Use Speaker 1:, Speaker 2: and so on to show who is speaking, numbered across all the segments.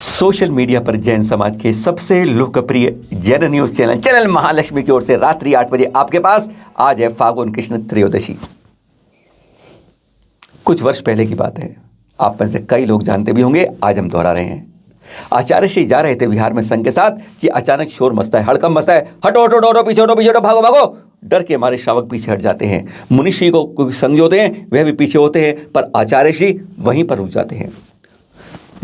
Speaker 1: Social media पर जैन समाज के सबसे लोकप्रिय जैन न्यूज चैनल महालक्ष्मी की ओर से रात्रि 8 बजे आपके पास आज है फागुन कृष्ण त्रयोदशी। कुछ वर्ष पहले की बात है, आप में से कई लोग जानते भी होंगे, आज हम दोहरा रहे हैं। आचार्य श्री जा रहे थे बिहार में संघ के साथ कि अचानक शोर मचता है, हड़कंप मचता है, हटो हटो हटो, पीछे हटो, पीछे हटो, भागो भागो। डर के हमारे श्रावक पीछे हट जाते हैं। मुनिषी को संघ जो होते हैं वह भी पीछे होते हैं, पर आचार्य श्री वहीं पर रुक जाते हैं।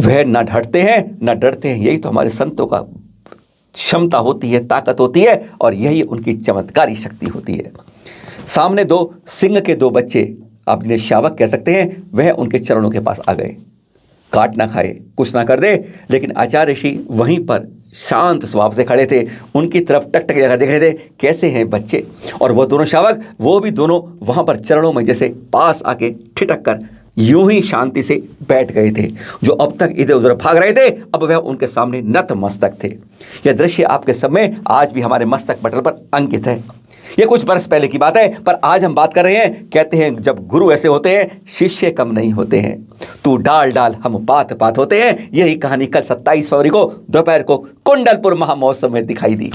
Speaker 1: वह न हटते हैं न डरते हैं। यही तो हमारे संतों का क्षमता होती है, ताकत होती है, और यही उनकी चमत्कारी शक्ति होती है। सामने दो सिंह के दो बच्चे, आप जिन्हें शावक कह सकते हैं, वह उनके चरणों के पास आ गए। काट ना खाए, कुछ ना कर दे, लेकिन आचार्य ऋषि वहीं पर शांत स्वभाव से खड़े थे। उनकी तरफ टक टक देख रहे थे, कैसे हैं बच्चे। और वह दोनों शावक, वो भी दोनों वहाँ पर चरणों में जैसे पास आके ठिठक कर यूं ही शांति से बैठ गए थे। जो अब तक इधर उधर भाग रहे थे, अब वह उनके सामने नत मस्तक थे। यह दृश्य आपके समय आज भी हमारे मस्तक पटल पर अंकित है। यह कुछ वर्ष पहले की बात है, पर आज हम बात कर रहे हैं। कहते हैं जब गुरु ऐसे होते हैं, शिष्य कम नहीं होते हैं। तू डाल डाल, हम पात पात होते हैं। यही कहानी कल 27 फरवरी को दोपहर को कुंडलपुर महामहोत्सव में दिखाई दी।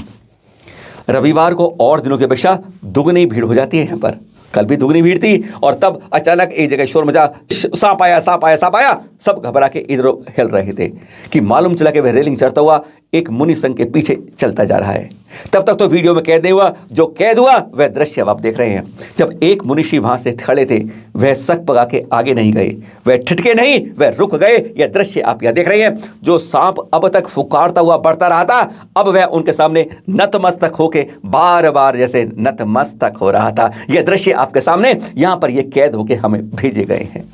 Speaker 1: रविवार को और दिनों की अपेक्षा दुगनी भीड़ हो जाती है यहाँ पर। कल भी दुगनी भीड़ थी, और तब अचानक एक जगह शोर मचा, सांप आया, सांप आया, सांप आया। सब घबरा के इधर हिल रहे थे कि मालूम चला कि वह रेलिंग चढ़ता हुआ एक मुनि संघ के पीछे चलता जा रहा है। तब तक तो वीडियो में कैद नहीं हुआ। जो कैद हुआ वह दृश्य अब आप देख रहे हैं। जब एक मुनिषी वहां से खड़े थे, वह सक पगा के आगे नहीं गए, वह ठिठके नहीं, वह रुक गए। यह दृश्य आप यहां देख रहे हैं। जो सांप अब तक फुकारता हुआ बढ़ता रहा था, अब वह उनके सामने नतमस्तक होके बार बार जैसे नतमस्तक हो रहा था। यह दृश्य आपके सामने यहां पर यह कैद होके हमें भेजे गए हैं।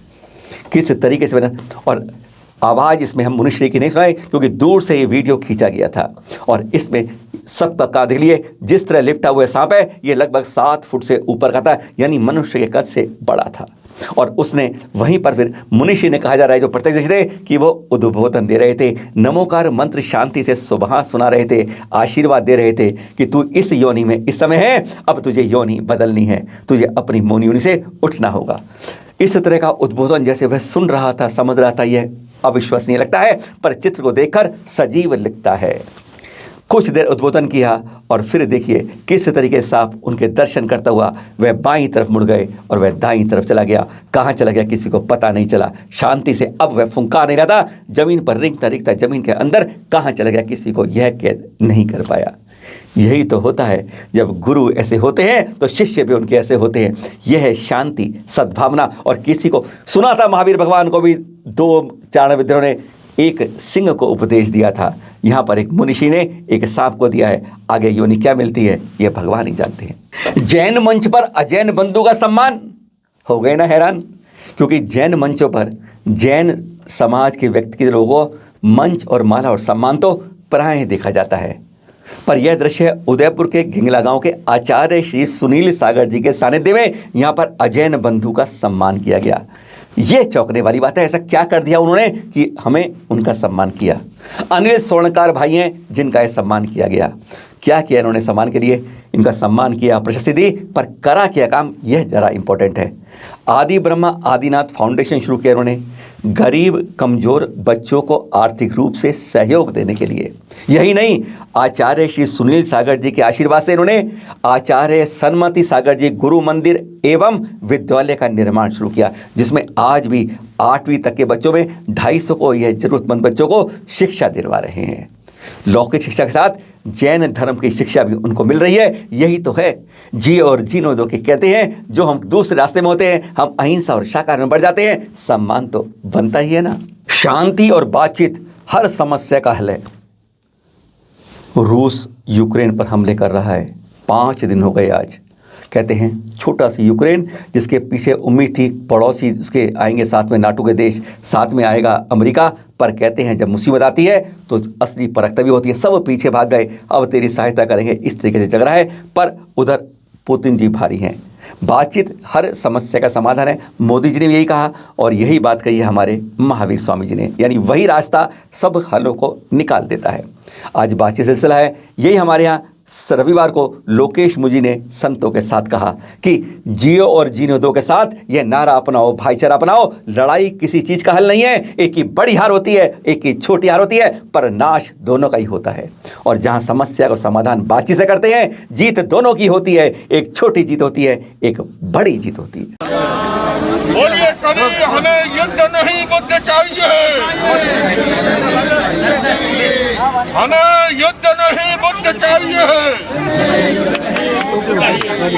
Speaker 1: किस तरीके से बना, और आवाज़ इसमें हम मुनिश्री की नहीं सुनाए क्योंकि दूर से ये वीडियो खींचा गया था। और इसमें सबका कांध लिए जिस तरह लिपटा हुआ सांप है, ये लगभग 7 फुट से ऊपर का था, यानी मनुष्य के कद से बड़ा था। और उसने वहीं पर फिर मुनिषी ने कहा जा रहा है, जो प्रत्यक्ष थे, कि वो उद्बोधन दे रहे थे, नमोकार मंत्र शांति से सुबह सुना रहे थे, आशीर्वाद दे रहे थे कि तू इस योनि में इस समय है, अब तुझे योनि बदलनी है, तुझे अपनी मौन योनि से उठना होगा। इस तरह का उद्बोधन जैसे वह सुन रहा था, समझ रहा था, यह अविश्वसनीय लगता है, पर चित्र को देखकर सजीव लगता है। कुछ देर उद्बोधन किया और फिर देखिए किस तरीके से आप उनके दर्शन करता हुआ वह बाईं तरफ मुड़ गए और वह दाईं तरफ चला गया। कहाँ चला गया किसी को पता नहीं चला। शांति से अब वह फुंकार नहीं रहा था, जमीन पर रिंगता रिंगता जमीन के अंदर कहाँ चला गया किसी को यह कैद नहीं कर पाया। यही तो होता है, जब गुरु ऐसे होते हैं तो शिष्य भी उनके ऐसे होते हैं। यह है शांति, सद्भावना। और किसी को सुना था, महावीर भगवान को भी 2 चाणविद्रों ने एक सिंह को उपदेश दिया था। यहाँ पर एक मुनिषी ने एक सांप को दिया है। आगे योनि क्या मिलती है यह भगवान ही जानते हैं। जैन मंच पर अजैन बंधु का सम्मान, हो गए ना हैरान, क्योंकि जैन मंचों पर जैन समाज के व्यक्ति के लोगों को मंच और माला और सम्मान तो पराये देखा जाता है। पर यह दृश्य उदयपुर के घिंगला गांव के आचार्य श्री सुनील सागर जी के सानिध्य में यहाँ पर अजैन बंधु का सम्मान किया गया। यह चौंकने वाली बात है। ऐसा क्या कर दिया उन्होंने कि हमें उनका सम्मान किया। अनिल स्वर्णकार भाई हैं जिनका यह सम्मान किया गया। क्या किया इन्होंने सम्मान के लिए? इनका सम्मान किया, प्रशस्ति दी, पर करा क्या काम, यह जरा इंपॉर्टेंट है। आदि ब्रह्मा आदिनाथ फाउंडेशन शुरू किया इन्होंने, गरीब कमजोर बच्चों को आर्थिक रूप से सहयोग देने के लिए। यही नहीं, आचार्य श्री सुनील सागर जी के आशीर्वाद से इन्होंने आचार्य सन्मति सागर जी गुरु मंदिर एवं विद्यालय का निर्माण शुरू किया, जिसमें आज भी 8वीं तक के बच्चों में 250 को यह जरूरतमंद बच्चों को शिक्षा दिलवा रहे हैं। लौकिक शिक्षा के साथ जैन धर्म की शिक्षा भी उनको मिल रही है। यही तो है, जी और जीनो दो के कहते हैं। जो हम दूसरे रास्ते में होते हैं, हम अहिंसा और शाकाहार में बढ़ जाते हैं, सम्मान तो बनता ही है ना। शांति और बातचीत हर समस्या का हल है। रूस यूक्रेन पर हमले कर रहा है, 5 दिन हो गए आज। कहते हैं छोटा सी यूक्रेन, जिसके पीछे उम्मीद थी पड़ोसी उसके आएंगे, साथ में नाटो के देश, साथ में आएगा अमेरिका, पर कहते हैं जब मुसीबत आती है तो असली परख तभी होती है। सब पीछे भाग गए, अब तेरी सहायता करेंगे, इस तरीके से जग रहा है। पर उधर पुतिन जी भारी हैं। बातचीत हर समस्या का समाधान है, मोदी जी ने यही कहा, और यही बात कही है हमारे महावीर स्वामी जी ने। यानी वही रास्ता सब हलों को निकाल देता है। आज बातचीत सिलसिला है, यही हमारे यहाँ रविवार को लोकेश मुजी ने संतों के साथ कहा कि जियो और जीने दो के साथ यह नारा अपनाओ, भाईचारा अपनाओ। लड़ाई किसी चीज का हल नहीं है, एक की बड़ी हार होती है, एक की छोटी हार होती है, पर नाश दोनों का ही होता है। और जहां समस्या को समाधान बातचीत से करते हैं, जीत दोनों की होती है। एक छोटी जीत होती है, एक बड़ी जीत होती है।
Speaker 2: बोलिए सभी, हमें युद्ध नहीं बुद्ध चाहिए, हमें युद्ध नहीं बुद्ध चाहिए।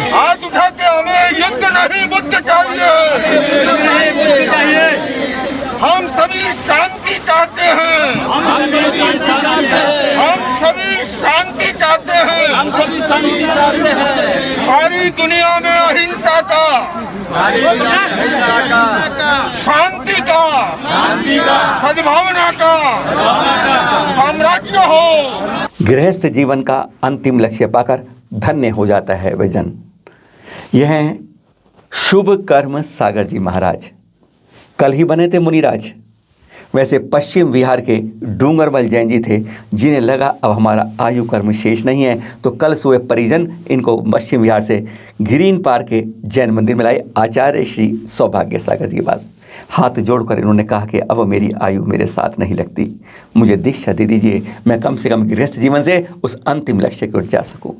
Speaker 2: हाथ उठा के हमें युद्ध नहीं बुद्ध चाहिए। हम सभी शांति चाहते हैं, हम सभी शांति चाहते हैं। सारी दुनिया में अहिंसा का, शांति का, सद्भावना का साम्राज्य हो।
Speaker 1: गृहस्थ जीवन का अंतिम लक्ष्य पाकर धन्य हो जाता है वह जन। यह हैं शुभ कर्म सागर जी महाराज। कल ही बने थे मुनिराज। वैसे पश्चिम बिहार के डूंगरमल जैन जी थे, जिन्हें लगा अब हमारा आयु कर्म शेष नहीं है, तो कल सुबह परिजन इनको पश्चिम बिहार से ग्रीन पार्क के जैन मंदिर में लाए आचार्य श्री सौभाग्य सागर जी के पास। हाथ जोड़कर इन्होंने कहा कि अब मेरी आयु मेरे साथ नहीं लगती, मुझे दीक्षा दे दीजिए, मैं कम से कम गृहस्थ जीवन से उस अंतिम लक्ष्य की ओर जा सकूं।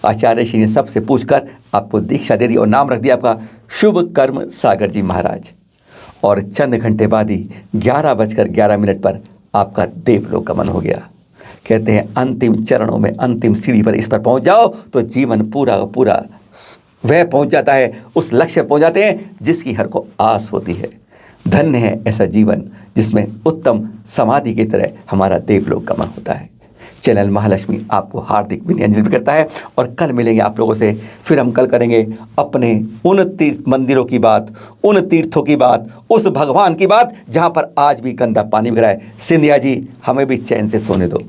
Speaker 1: आचार्य श्री ने सबसे पूछकर आपको दीक्षा दे दी और नाम रख दिया आपका शुभ कर्म सागर जी महाराज। और चंद घंटे बाद ही 11:11 पर आपका देवलोक गमन हो गया। कहते हैं अंतिम चरणों में, अंतिम सीढ़ी पर इस पर पहुंच जाओ तो जीवन पूरा पूरा वह पहुंच जाता है, उस लक्ष्य पहुंच जाते हैं जिसकी हर को आस होती है। धन्य है ऐसा जीवन जिसमें उत्तम समाधि की तरह हमारा देवलोक गमन होता है। चैनल महालक्ष्मी आपको हार्दिक विनम्र करता है और कल मिलेंगे आप लोगों से। फिर हम कल करेंगे अपने उन तीर्थ मंदिरों की बात, उन तीर्थों की बात, उस भगवान की बात जहां पर आज भी गंदा पानी गिरा है। सिंधिया जी, हमें भी चैन से सोने दो।